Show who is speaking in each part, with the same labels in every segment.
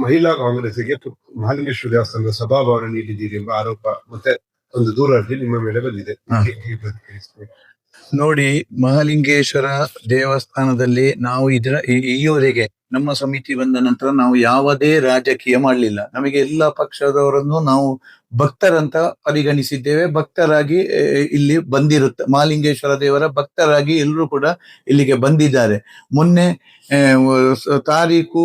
Speaker 1: ಮಹಿಳಾ ಕಾಂಗ್ರೆಸ್ಗೆ ಮಹಾಲಿಂಗೇಶ್ವರ ದೇವಸ್ಥಾನದ ಸಭಾಭವನ ನೀಡಿದ್ದೀರಿ ಎಂಬ ಆರೋಪ ಮತ್ತೆ ಒಂದು ದೂರರ್ಜಿ ನಿಮ್ಮ ಮೇಲೆ ಬಂದಿದೆ.
Speaker 2: ನೋಡಿ, ಮಹಾಲಿಂಗೇಶ್ವರ ದೇವಸ್ಥಾನದಲ್ಲಿ ನಾವು ಈವರೆಗೆ ನಮ್ಮ ಸಮಿತಿ ಬಂದ ನಂತರ ನಾವು ಯಾವುದೇ ರಾಜಕೀಯ ಮಾಡಲಿಲ್ಲ. ನಮಗೆ ಎಲ್ಲ ಪಕ್ಷದವರನ್ನು ನಾವು ಭಕ್ತರಂತ ಪರಿಗಣಿಸಿದ್ದೇವೆ. ಭಕ್ತರಾಗಿ ಇಲ್ಲಿ ಮಹಾಲಿಂಗೇಶ್ವರ ದೇವರ ಭಕ್ತರಾಗಿ ಎಲ್ಲರೂ ಕೂಡ ಇಲ್ಲಿಗೆ ಬಂದಿದ್ದಾರೆ. ಮೊನ್ನೆ ತಾರೀಕು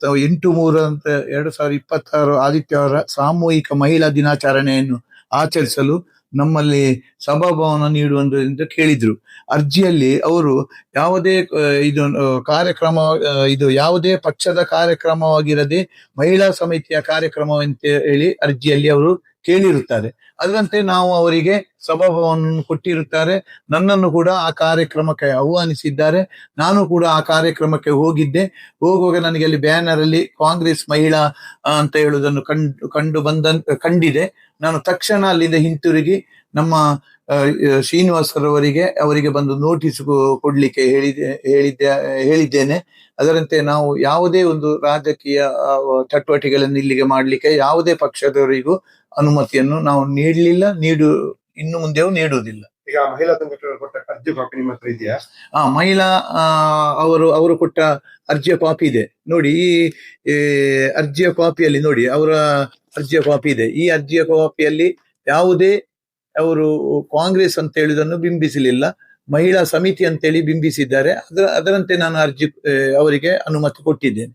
Speaker 2: 8/3/2026 ಆದಿತ್ಯವಾರ ಸಾಮೂಹಿಕ ಮಹಿಳಾ ದಿನಾಚರಣೆಯನ್ನು ಆಚರಿಸಲು ನಮ್ಮಲ್ಲಿ ಸಭಾಭವನ ನೀಡುವಂತ ಕೇಳಿದ್ರು. ಅರ್ಜಿಯಲ್ಲಿ ಅವರು ಯಾವುದೇ ಕಾರ್ಯಕ್ರಮ ಯಾವುದೇ ಪಕ್ಷದ ಕಾರ್ಯಕ್ರಮವಾಗಿರದೆ ಮಹಿಳಾ ಸಮಿತಿಯ ಕಾರ್ಯಕ್ರಮವಂತ ಹೇಳಿ ಅರ್ಜಿಯಲ್ಲಿ ಅವರು ಕೇಳಿರುತ್ತಾರೆ. ಅದರಂತೆ ನಾವು ಅವರಿಗೆ ಸಭಾಭವನ ಕೊಟ್ಟಿರುತ್ತಾರೆ. ನನ್ನನ್ನು ಕೂಡ ಆ ಕಾರ್ಯಕ್ರಮಕ್ಕೆ ಆಹ್ವಾನಿಸಿದ್ದಾರೆ. ನಾನು ಕೂಡ ಆ ಕಾರ್ಯಕ್ರಮಕ್ಕೆ ಹೋಗುವಾಗ ನನಗೆ ಅಲ್ಲಿ ಬ್ಯಾನರ್ ಅಲ್ಲಿ ಕಾಂಗ್ರೆಸ್ ಮಹಿಳಾ ಅಂತ ಹೇಳುವುದನ್ನು ಕಂಡಿದೆ. ನಾನು ತಕ್ಷಣ ಅಲ್ಲಿಂದ ಹಿಂತಿರುಗಿ ನಮ್ಮ ಅವರಿಗೆ ಬಂದು ನೋಟಿಸ್ ಕೊಡ್ಲಿಕ್ಕೆ ಹೇಳಿದ್ದೇನೆ. ಅದರಂತೆ ನಾವು ಯಾವುದೇ ಒಂದು ರಾಜಕೀಯ ಚಟುವಟಿಕೆಗಳನ್ನು ಇಲ್ಲಿಗೆ ಮಾಡ್ಲಿಕ್ಕೆ ಯಾವುದೇ ಪಕ್ಷದವರಿಗೂ ಅನುಮತಿಯನ್ನು ನಾವು ನೀಡಲಿಲ್ಲ, ಇನ್ನು ಮುಂದೆಯೂ ನೀಡುವುದಿಲ್ಲ.
Speaker 1: ಈಗ ಮಹಿಳಾ ಸಂಘಟನೆಗಳು ಕೊಟ್ಟ ಅರ್ಜಿ ಕಾಪಿ ನಿಮ್ಮ ಹತ್ರ ಇದೆಯಾ?
Speaker 2: ಮಹಿಳಾ ಅವರು ಕೊಟ್ಟ ಅರ್ಜಿಯ ಕಾಪಿ ಇದೆ ನೋಡಿ. ಈ ಅರ್ಜಿಯ ಕಾಪಿಯಲ್ಲಿ ನೋಡಿ, ಅವರ ಅರ್ಜಿಯ ಕಾಪಿ ಇದೆ. ಈ ಅರ್ಜಿಯ ಕಾಪಿಯಲ್ಲಿ ಯಾವುದೇ ಅವರು ಕಾಂಗ್ರೆಸ್ ಅಂತ ಹೇಳುವುದನ್ನು ಬಿಂಬಿಸಲಿಲ್ಲ, ಮಹಿಳಾ ಸಮಿತಿ ಅಂತೇಳಿ ಬಿಂಬಿಸಿದ್ದಾರೆ. ಅದರಂತೆ ನಾನು ಅವರಿಗೆ ಅನುಮತಿ ಕೊಟ್ಟಿದ್ದೇನೆ.